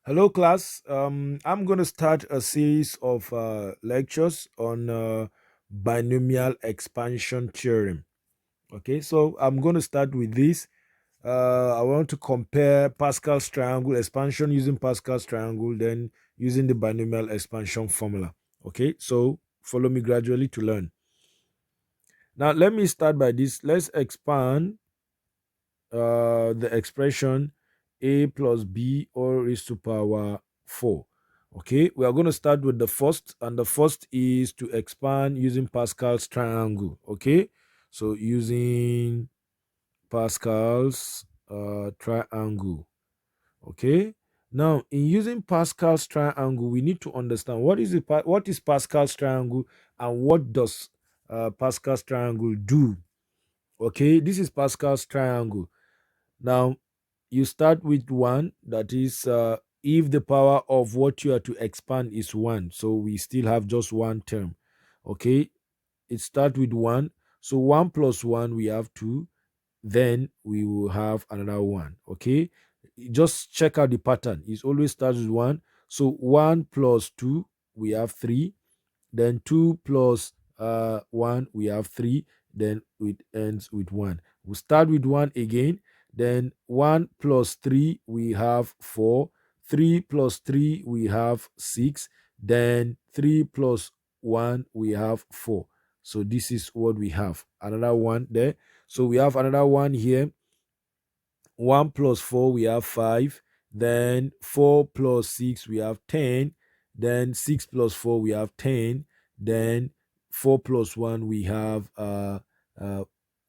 Hello, class. I'm going to start a series of lectures on binomial expansion theorem. Okay, so I'm going to start with this. I want to compare Pascal's triangle expansion using Pascal's triangle, then using the binomial expansion formula. Okay, so follow me gradually to learn. Now, let me start by this. Let's expand the expression a plus b all raised to power 4. Okay, we are going to start with the first, and the first is to expand using Pascal's triangle. Okay, so using Pascal's triangle. Okay, now in using Pascal's triangle, we need to understand what is Pascal's triangle and what does Pascal's triangle do. Okay, this is Pascal's triangle. Now you start with 1, that is if the power of what you are to expand is 1, so we still have just one term. Okay, it starts with 1, so 1 plus 1 we have 2, then we will have another 1. Okay, just check out the pattern. It always starts with 1, so 1 plus 2 we have 3, then 2 plus 1 we have 3, then it ends with 1. We start with 1 again, then 1 plus 3 we have 4, 3 plus 3 we have 6, then 3 plus 1 we have 4. So this is what we have, another one there. So we have another one here. 1 plus 4 we have 5, then 4 plus 6 we have 10, then 6 plus 4 we have 10, then 4 plus 1 we have uh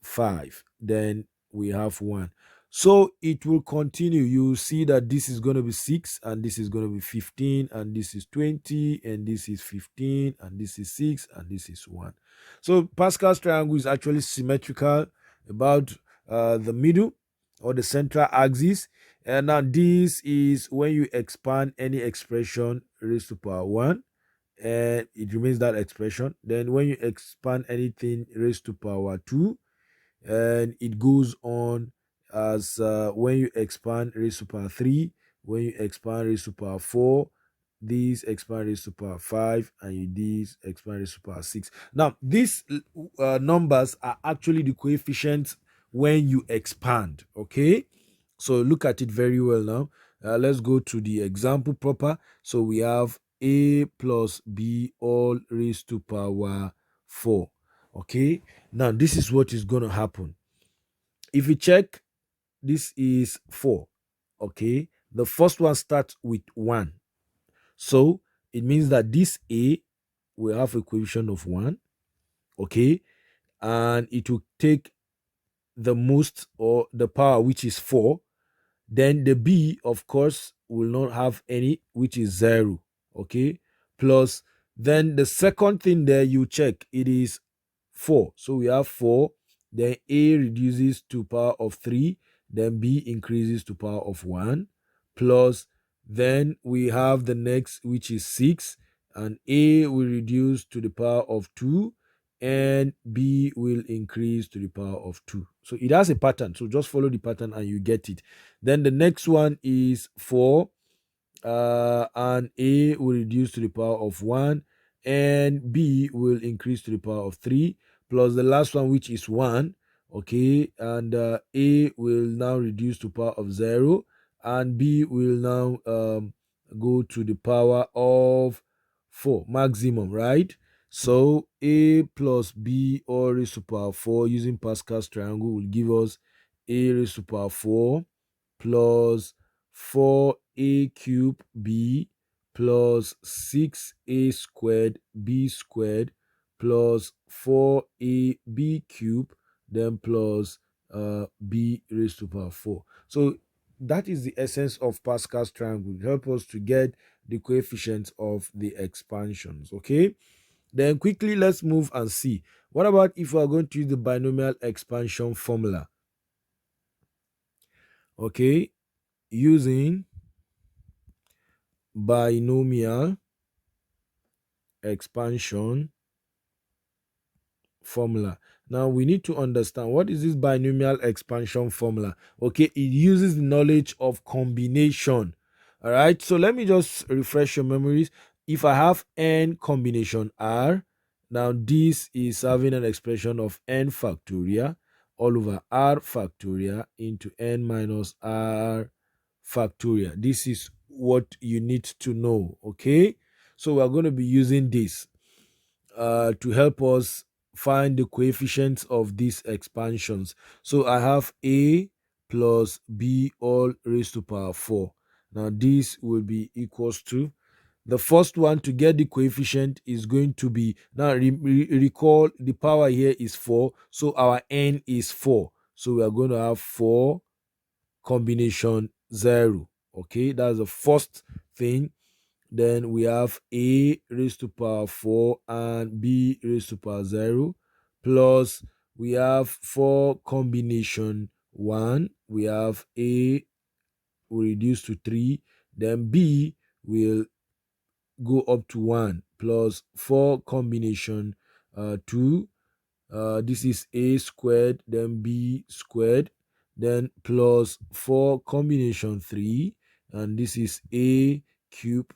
5, then we have 1. So it will continue. You see that this is going to be 6, and this is going to be 15, and this is 20, and this is 15, and this is 6, and this is 1. So Pascal's triangle is actually symmetrical about the middle or the central axis. And now this is when you expand any expression raised to power 1, and it remains that expression. Then when you expand anything raised to power 2, and it goes on as when you expand raised to power 3, when you expand raised to power 4, these expand raised to power 5, and these expand raised to power 6. Now these numbers are actually the coefficients when you expand. Okay, so look at it very well now. Let's go to the example proper. So we have a plus b all raised to power 4. Okay, now this is what is going to happen. If you check, this is 4. Okay, the first one starts with 1, so it means that this a will have a coefficient of 1. Okay, and it will take the most, or the power, which is 4. Then the b, of course, will not have any, which is 0. Okay, plus then the second thing there you check, it is 4. So we have 4, then a reduces to power of 3, then b increases to power of 1, plus then we have the next, which is 6, and a will reduce to the power of 2, and b will increase to the power of 2. So it has a pattern, so just follow the pattern and you get it. Then the next one is 4, and a will reduce to the power of 1, and b will increase to the power of 3, plus the last one, which is 1. Okay, and a will now reduce to power of 0, and b will now go to the power of 4 maximum, right? So a plus b all raised to power 4 using Pascal's triangle will give us a raised to power 4 plus 4a cubed b plus 6a squared b squared plus 4ab cubed, then plus b raised to power 4. So that is the essence of Pascal's triangle. It helps us to get the coefficients of the expansions. Okay, then quickly let's move and see, what about if we are going to use the binomial expansion formula? Okay, using binomial expansion formula. Now we need to understand, what is this binomial expansion formula? Okay, it uses the knowledge of combination All right, so let me just refresh your memories. If I have n combination r, now this is having an expression of n factorial all over r factorial into n minus r factorial. This is what you need to know, okay? So we're going to be using this to help us find the coefficients of these expansions. So I have a plus b all raised to power 4. Now this will be equals to, the first one to get the coefficient is going to be, now recall the power here is 4, so our n is 4. So we are going to have 4 combination 0. Okay, that's the first thing. Then we have a raised to power 4 and b raised to power 0, plus we have 4 combination 1. We have a will reduce to 3, then b will go up to 1, plus 4 combination 2. This is a squared, then b squared, then plus 4 combination 3, and this is a cube.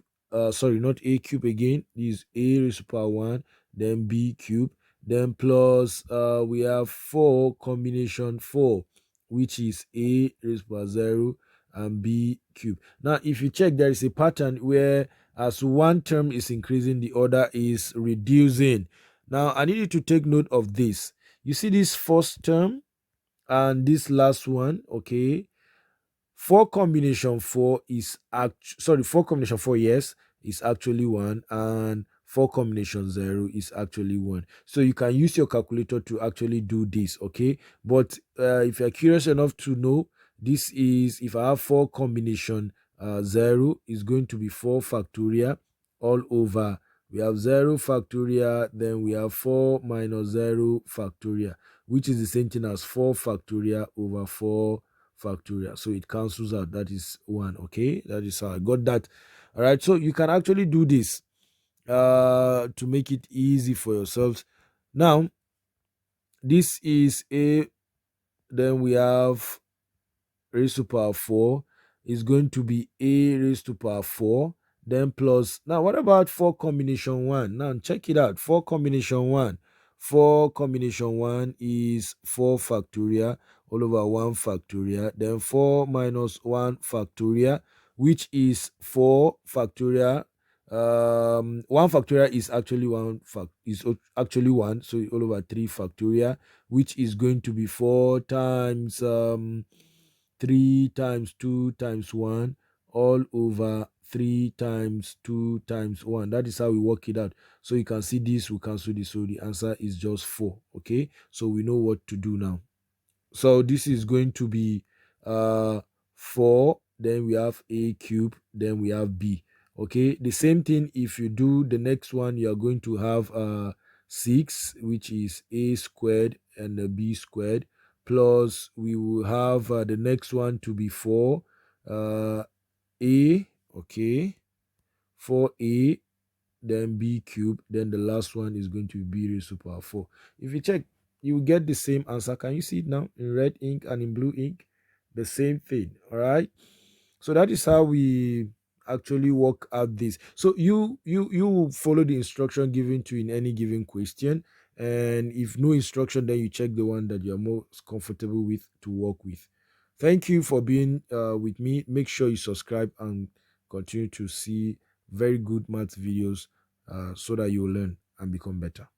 Sorry, not a cube again. This is a raised to power 1, then b cube, then plus we have 4 combination 4, which is a raised to power 0 and b cube. Now, if you check, there is a pattern where as one term is increasing, the other is reducing. Now, I need you to take note of this. You see this first term and this last one, okay? 4 combination 4 is 4 combination 4, yes, is actually 1, and 4 combination 0 is actually 1. So you can use your calculator to actually do this, okay? But if you're curious enough to know, this is, if I have 4 combination 0, is going to be 4 factorial all over. We have 0 factorial, then we have 4 minus 0 factorial, which is the same thing as 4 factorial over 4 factorial. So it cancels out. That is 1. Okay, that is how I got that. All right, so you can actually do this to make it easy for yourselves. Now, this is a, then we have raised to power 4 is going to be a raised to power 4, then plus, now what about 4 combination 1? Now check it out. 4 combination 1, 4 combination 1 is 4 factorial all over 1 factorial, then 4 minus 1 factorial, which is 4 factorial. 1 factorial is actually 1 is actually 1, so all over 3 factorial, which is going to be 4 times 3 times 2 times 1 all over 3 times 2 times 1. That is how we work it out. So you can see this will cancel this, so the answer is just 4. Okay, so we know what to do now. So this is going to be 4, then we have a cube, then we have b. Okay, the same thing if you do the next one, you are going to have 6, which is a squared and a b squared, plus we will have the next one to be 4 a, okay, 4a, then b cube, then the last one is going to be b raised to power 4. If you check, you will get the same answer. Can you see it now in red ink and in blue ink? The same thing. All right, so that is how we actually work out this. So you will follow the instruction given to you in any given question, and if no instruction, then you check the one that you're most comfortable with to work with. Thank you for being with me. Make sure you subscribe and continue to see very good math videos so that you will learn and become better.